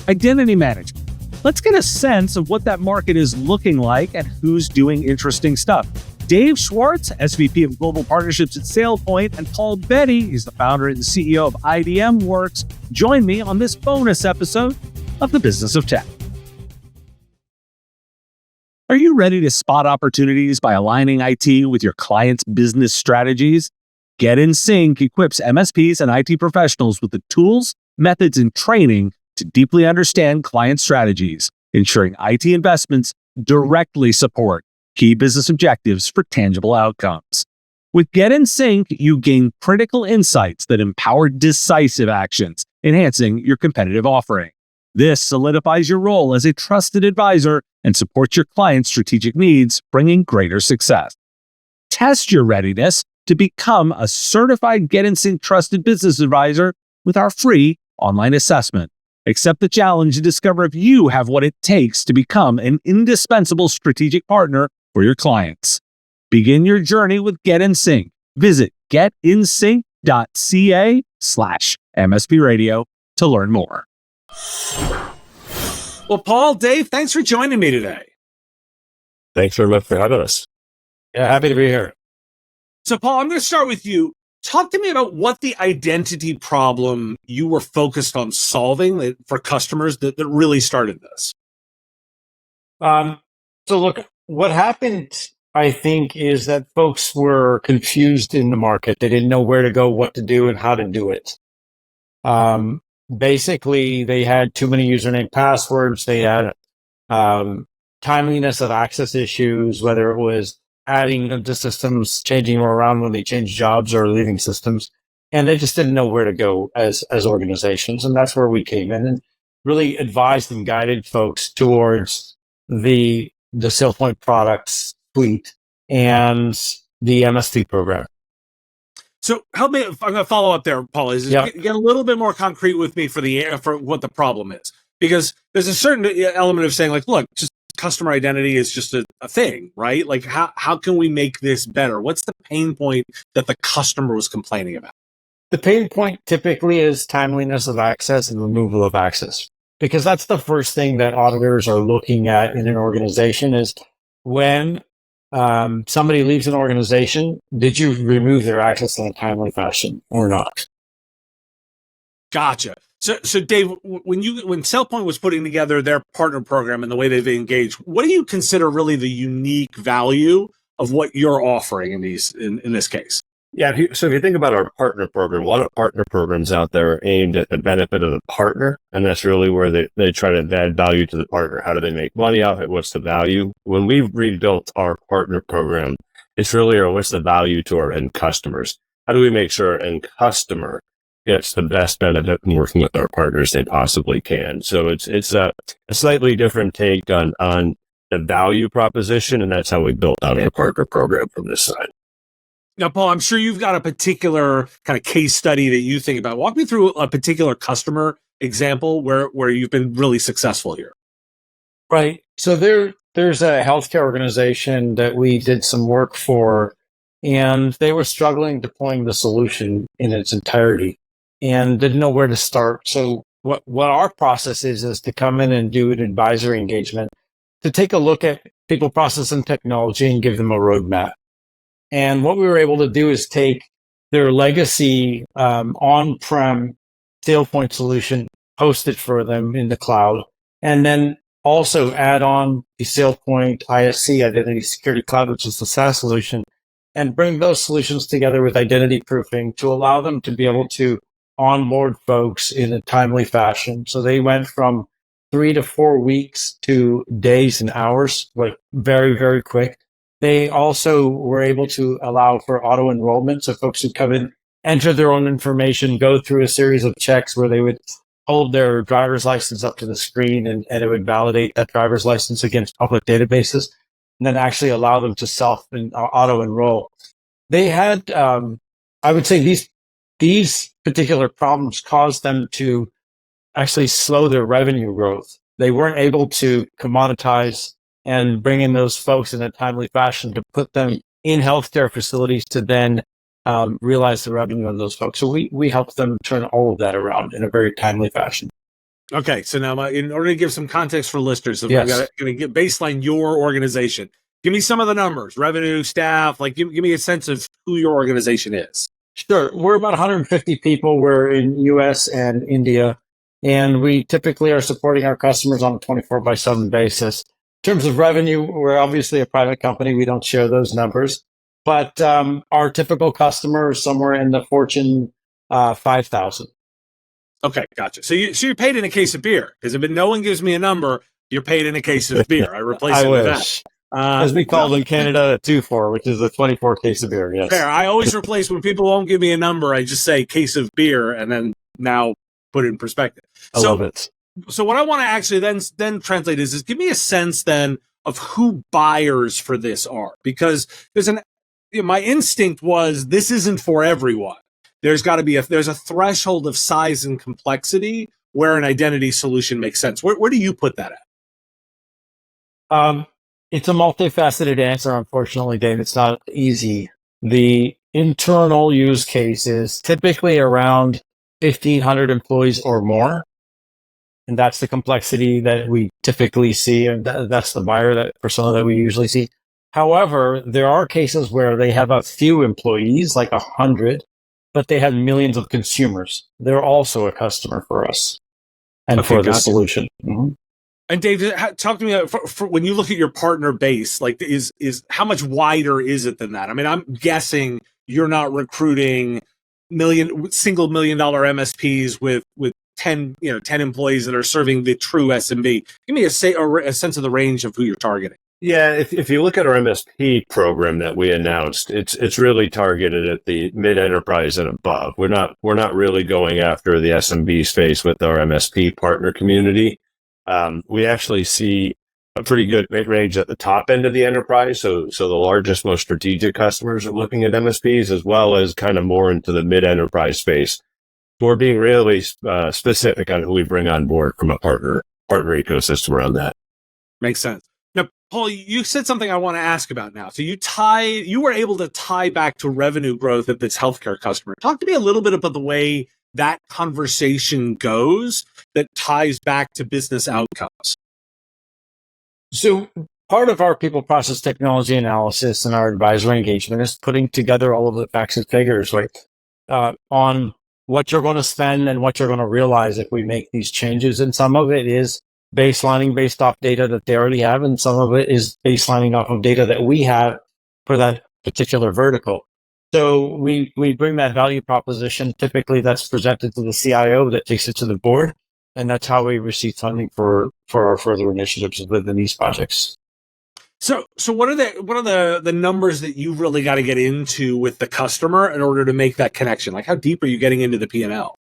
identity management. Let's get a sense of what that market is looking like and who's doing interesting stuff. Dave Schwartz, SVP of Global Partnerships at SailPoint, and Paul Bedi, he's the founder and CEO of IDMWorks, join me on this bonus episode of The Business of Tech. Are you ready to spot opportunities by aligning IT with your client's business strategies? Get in Sync equips MSPs and IT professionals with the tools, methods, and training to deeply understand client strategies, ensuring IT investments directly support key business objectives for tangible outcomes. With Get in Sync, you gain critical insights that empower decisive actions, enhancing your competitive offering. This solidifies your role as a trusted advisor and supports your client's strategic needs, bringing greater success. Test your readiness to become a certified Get in Sync trusted business advisor with our free online assessment. Accept the challenge and discover if you have what it takes to become an indispensable strategic partner for your clients. Begin your journey with Get in Sync. Visit getinsync.ca/MSP Radio to learn more. Well, Paul, Dave, thanks for joining me today. Thanks very much for having us. Yeah, happy to be here. So, Paul, I'm going to start with you. Talk to me about what the identity problem you were focused on solving for customers that really started this. So look, what happened, I think, is that folks were confused in the market. They didn't know where to go, what to do, and how to do it. Basically, they had too many username passwords. They had timeliness of access issues, whether it was adding them to systems, changing them around when they change jobs or leaving systems. And they just didn't know where to go as organizations. And that's where we came in and really advised and guided folks towards the SailPoint products suite and the MSP program. So help me, I'm going to follow up there, Paul, get a little bit more concrete with me for what the problem is. Because there's a certain element of saying, like, look, just customer identity is just a thing, right? Like, how can we make this better? What's the pain point that the customer was complaining about? The pain point typically is timeliness of access and removal of access, because that's the first thing that auditors are looking at in an organization is when somebody leaves an organization, did you remove their access in a timely fashion or not? Gotcha. So Dave, when SailPoint was putting together their partner program and the way they've engaged, what do you consider really the unique value of what you're offering in this case? Yeah, so if you think about our partner program, a lot of partner programs out there are aimed at the benefit of the partner, and that's really where they try to add value to the partner. How do they make money out of it? What's the value? When we've rebuilt our partner program, it's really what's the value to our end customers? How do we make sure our end customer gets the best benefit in working with our partners they possibly can? So it's a slightly different take on the value proposition, and that's how we built out our partner program from this side. Now, Paul, I'm sure you've got a particular kind of case study that you think about. Walk me through a particular customer example where you've been really successful here. Right. So there's a healthcare organization that we did some work for, and they were struggling deploying the solution in its entirety and didn't know where to start. So what our process is to come in and do an advisory engagement to take a look at people, process, and technology and give them a roadmap. And what we were able to do is take their legacy on-prem SailPoint solution, host it for them in the cloud, and then also add on the SailPoint ISC, Identity Security Cloud, which is the SaaS solution, and bring those solutions together with identity proofing to allow them to be able to onboard folks in a timely fashion. So they went from 3 to 4 weeks to days and hours, like very, very quick. They also were able to allow for auto enrollment. So folks would come in, enter their own information, go through a series of checks where they would hold their driver's license up to the screen and it would validate that driver's license against public databases and then actually allow them to self and auto enroll. They had, I would say these particular problems caused them to actually slow their revenue growth. They weren't able to commoditize and bring in those folks in a timely fashion to put them in healthcare facilities to then realize the revenue on those folks. So we helped them turn all of that around in a very timely fashion. Okay, so now in order to give some context for listeners, so Yes. I'm going to get baseline your organization. Give me some of the numbers, revenue, staff. Like, give me a sense of who your organization is. Sure. We're about 150 people. We're in US and India, and we typically are supporting our customers on a 24/7 basis. In terms of revenue, we're obviously a private company. We don't share those numbers, but our typical customer is somewhere in the Fortune 5,000. Okay, gotcha. So you're paid in a case of beer, because if no one gives me a number, you're paid in a case of beer. I replace I it with wish. that. As we call in Canada, a 2-4, which is a 24 case of beer. Yes. Fair. I always replace when people won't give me a number. I just say case of beer, and then now put it in perspective. I love it. So what I want to actually then translate is give me a sense then of who buyers for this are, because my instinct was this isn't for everyone. There's got to be there's a threshold of size and complexity where an identity solution makes sense. Where do you put that at? It's a multifaceted answer, unfortunately, Dave. It's not easy. The internal use case is typically around 1,500 employees or more. And that's the complexity that we typically see. And that's the buyer, that persona that we usually see. However, there are cases where they have a few employees, like 100, but they have millions of consumers. They're also a customer for us and for the solution. Mm-hmm. And Dave, talk to me for when you look at your partner base, like is how much wider is it than that? I mean, I'm guessing you're not recruiting single $1 million MSPs with 10 employees that are serving the true SMB. Give me a sense of the range of who you're targeting. Yeah, if you look at our MSP program that we announced, it's really targeted at the mid-enterprise and above. We're not really going after the SMB space with our MSP partner community. We actually see a pretty good mid-range at the top end of the enterprise. So the largest, most strategic customers are looking at MSPs, as well as kind of more into the mid-enterprise space. We're being really specific on who we bring on board from a partner ecosystem around that. Makes sense. Now, Paul, you said something I want to ask about now. So you were able to tie back to revenue growth at this healthcare customer. Talk to me a little bit about the way that conversation goes that ties back to business outcomes. So part of our people process technology analysis and our advisory engagement is putting together all of the facts and figures, right, on what you're going to spend and what you're going to realize if we make these changes. And some of it is baselining based off data that they already have, and some of it is baselining off of data that we have for that particular vertical. So we bring that value proposition. Typically, that's presented to the CIO that takes it to the board, and that's how we receive funding for our further initiatives within these projects. So what are the numbers that you really got to get into with the customer in order to make that connection? Like, how deep are you getting into the P&L?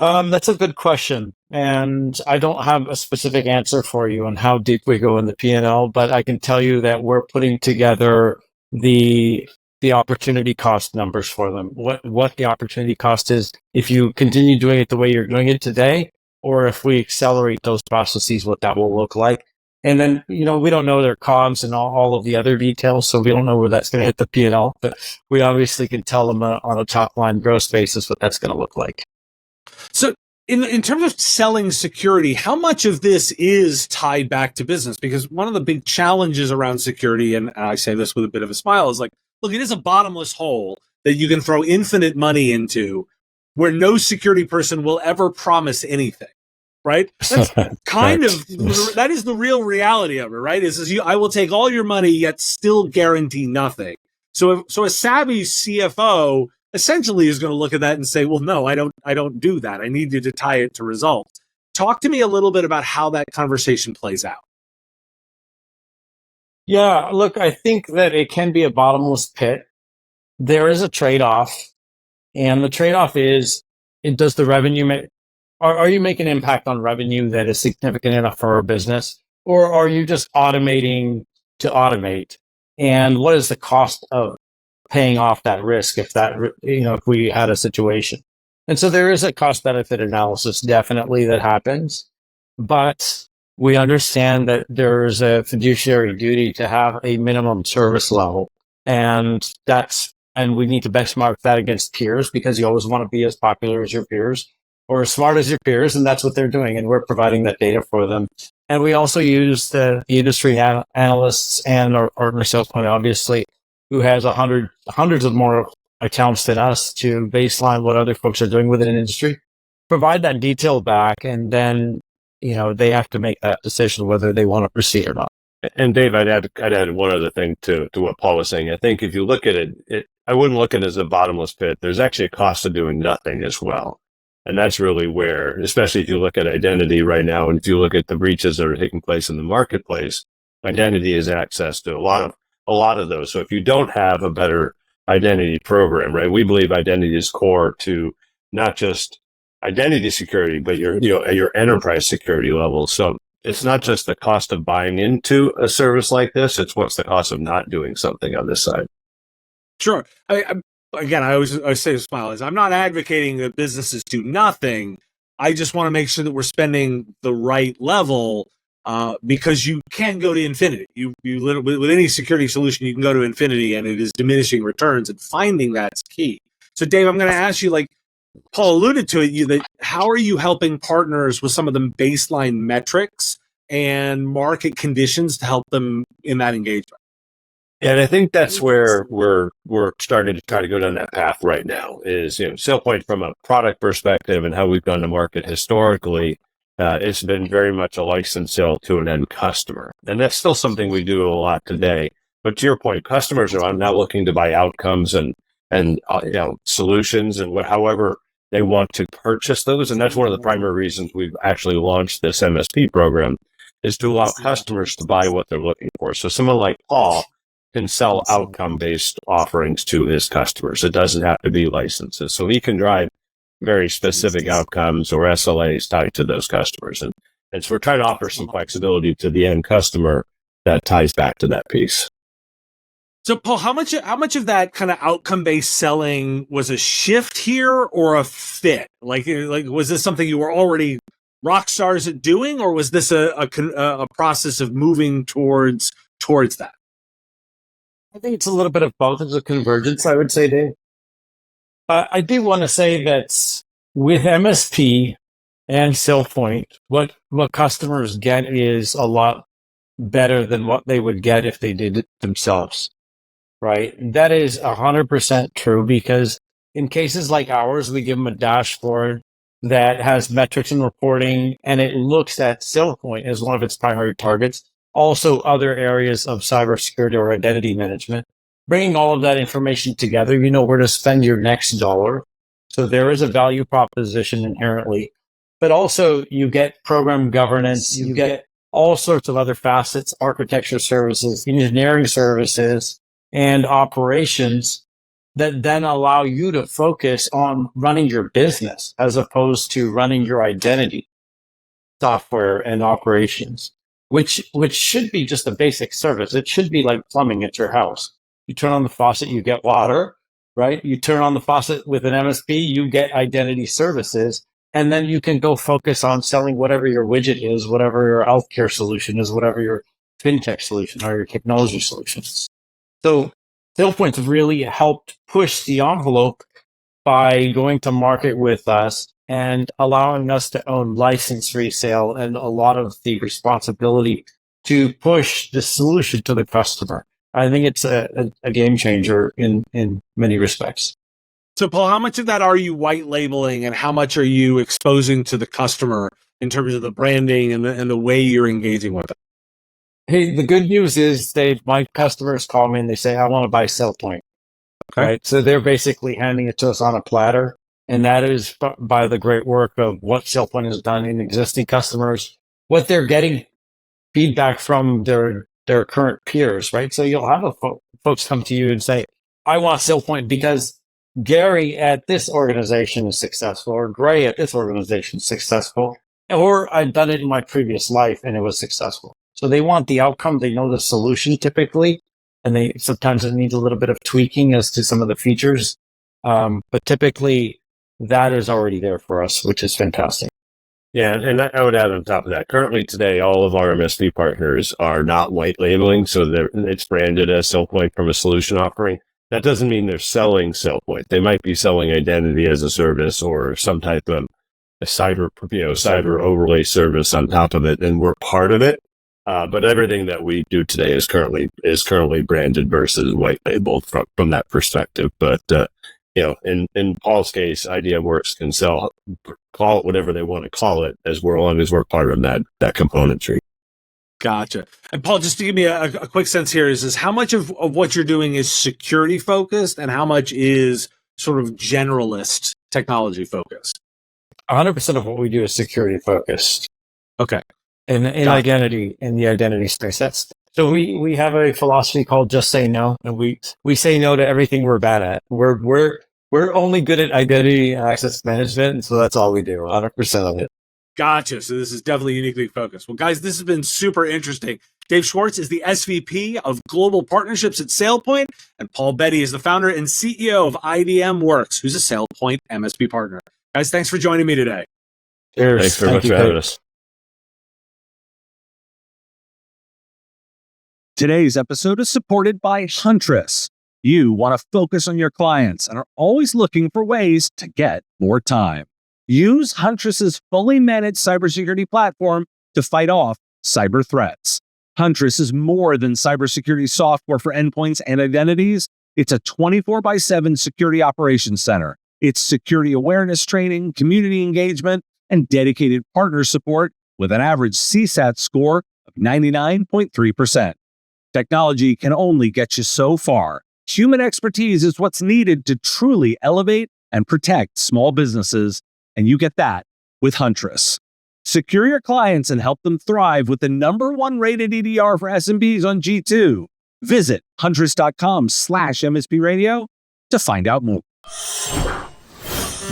That's a good question, and I don't have a specific answer for you on how deep we go in the P&L, but I can tell you that we're putting together the opportunity cost numbers for them. What the opportunity cost is if you continue doing it the way you're doing it today, or if we accelerate those processes, what that will look like. And then, we don't know their COGS and all of the other details, so we don't know where that's going to hit the P&L, but we obviously can tell them on a top line gross basis what that's going to look like. So in terms of selling security, how much of this is tied back to business? Because one of the big challenges around security, and I say this with a bit of a smile, is like, look, it is a bottomless hole that you can throw infinite money into where no security person will ever promise anything, right? That's kind of, that is the real reality of it, right? I will take all your money yet still guarantee nothing. So a savvy CFO essentially is going to look at that and say, well, no, I don't do that. I need you to tie it to results. Talk to me a little bit about how that conversation plays out. Yeah, look, I think that it can be a bottomless pit. There is a trade-off, and the trade-off is, does the revenue are you making an impact on revenue that is significant enough for our business, or are you just automating to automate? And what is the cost of paying off that risk if we had a situation? And so there is a cost-benefit analysis definitely that happens, but we understand that there is a fiduciary duty to have a minimum service level, and we need to benchmark that against peers, because you always want to be as popular as your peers. or as smart as your peers, and that's what they're doing. And we're providing that data for them. And we also use the industry analysts and our partner SailPoint, obviously, who has hundreds of more accounts than us to baseline what other folks are doing within an industry, provide that detail back, and then, they have to make that decision whether they want to proceed or not. And Dave, I'd add one other thing to what Paul was saying. I think if you look at it, I wouldn't look at it as a bottomless pit. There's actually a cost of doing nothing as well. And that's really where, especially if you look at identity right now, and if you look at the breaches that are taking place in the marketplace, identity is access to a lot of those. So if you don't have a better identity program, right, we believe identity is core to not just identity security, but your enterprise security level. So it's not just the cost of buying into a service like this; it's what's the cost of not doing something on this side. Sure. I always say, smile is, I'm not advocating that businesses do nothing. I just want to make sure that we're spending the right level, because you can't go to infinity. You literally, with any security solution, you can go to infinity, and it is diminishing returns, and finding that's key. So, Dave, I'm going to ask you, like Paul alluded to it, how are you helping partners with some of the baseline metrics and market conditions to help them in that engagement? And I think that's where we're starting to try to go down that path right now is, SailPoint from a product perspective and how we've gone to market historically, it's been very much a license sale to an end customer. And that's still something we do a lot today. But to your point, customers are not looking to buy outcomes and solutions and however they want to purchase those. And that's one of the primary reasons we've actually launched this MSP program, is to allow customers to buy what they're looking for. So someone like Paul can sell outcome-based offerings to his customers. It doesn't have to be licenses. So he can drive very specific outcomes or SLAs tied to those customers. And so we're trying to offer some flexibility to the end customer that ties back to that piece. So, Paul, how much of that kind of outcome-based selling was a shift here or a fit? Like was this something you were already rock stars at doing, or was this a process of moving towards that? I think it's a little bit of both. It's a convergence, I would say, Dave. I do want to say that with MSP and SailPoint, what customers get is a lot better than what they would get if they did it themselves, right? That is 100% true, because in cases like ours, we give them a dashboard that has metrics and reporting, and it looks at SailPoint as one of its primary targets. Also other areas of cybersecurity or identity management, bringing all of that information together, where to spend your next dollar. So there is a value proposition inherently, but also you get program governance, you get all sorts of other facets, architecture services, engineering services, and operations that then allow you to focus on running your business as opposed to running your identity software and operations. Which should be just a basic service. It should be like plumbing at your house. You turn on the faucet, you get water, right? You turn on the faucet with an MSP, you get identity services, and then you can go focus on selling whatever your widget is, whatever your healthcare solution is, whatever your fintech solution or your technology solutions. So SailPoint's really helped push the envelope by going to market with us and allowing us to own license resale and a lot of the responsibility to push the solution to the customer. I think it's a game changer in many respects. So, Paul, how much of that are you white labeling, and how much are you exposing to the customer in terms of the branding and the way you're engaging with them? Hey, the good news is my customers call me and they say, I want to buy SailPoint. Okay. Right? So they're basically handing it to us on a platter. And that is by the great work of what SailPoint has done in existing customers, what they're getting feedback from their current peers, right? So you'll have folks come to you and say, I want SailPoint because Gary at this organization is successful, or Gray at this organization is successful, or I've done it in my previous life and it was successful. So they want the outcome. They know the solution typically, and sometimes it needs a little bit of tweaking as to some of the features. But typically, that is already there for us, which is fantastic. Yeah, and I would add on top of that, currently today, all of our MSP partners are not white labeling, so it's branded as SailPoint from a solution offering. That doesn't mean they're selling SailPoint. They might be selling identity as a service or some type of cyber overlay service on top of it, and we're part of it. But everything that we do today is currently branded versus white labeled from that perspective. But in Paul's case, IDMWorks can call it whatever they want to call it, as long as we're part of that componentry. Gotcha. And Paul, just to give me a quick sense here, is how much of what you're doing is security focused, and how much is sort of generalist technology focused? 100% of what we do is security focused. Okay. In identity, in the identity space. So we have a philosophy called just say no, and we say no to everything we're bad at. We're only good at identity and access management, and so that's all we do, 100% of it. Gotcha. So this is definitely uniquely focused. Well, guys, this has been super interesting. Dave Schwartz is the SVP of Global Partnerships at SailPoint, and Paul Bedi is the founder and CEO of IDMWorks, who's a SailPoint MSP partner. Guys, thanks for joining me today. Cheers. Thanks very much for having us. Today's episode is supported by Huntress. You want to focus on your clients and are always looking for ways to get more time. Use Huntress's fully managed cybersecurity platform to fight off cyber threats. Huntress is more than cybersecurity software for endpoints and identities. It's a 24/7 security operations center. It's security awareness training, community engagement, and dedicated partner support with an average CSAT score of 99.3%. Technology can only get you so far. Human expertise is what's needed to truly elevate and protect small businesses, and you get that with Huntress. Secure your clients and help them thrive with the #1 rated EDR for SMBs on G2. Visit huntress.com/MSP radio to find out more.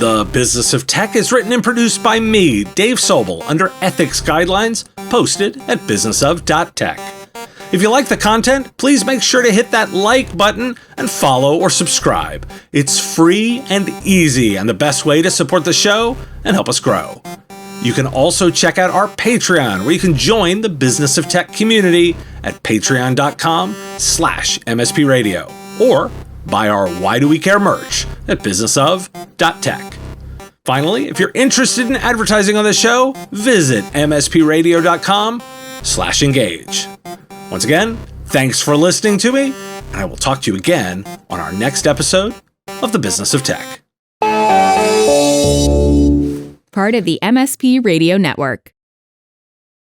The Business of Tech is written and produced by me, Dave Sobel, under ethics guidelines posted at businessof.tech. If you like the content, please make sure to hit that like button and follow or subscribe. It's free and easy and the best way to support the show and help us grow. You can also check out our Patreon, where you can join the Business of Tech community at patreon.com/MSP radio, or buy our Why Do We Care merch at businessof.tech. Finally, if you're interested in advertising on the show, visit mspradio.com/engage. Once again, thanks for listening to me, and I will talk to you again on our next episode of The Business of Tech. Part of the MSP Radio Network.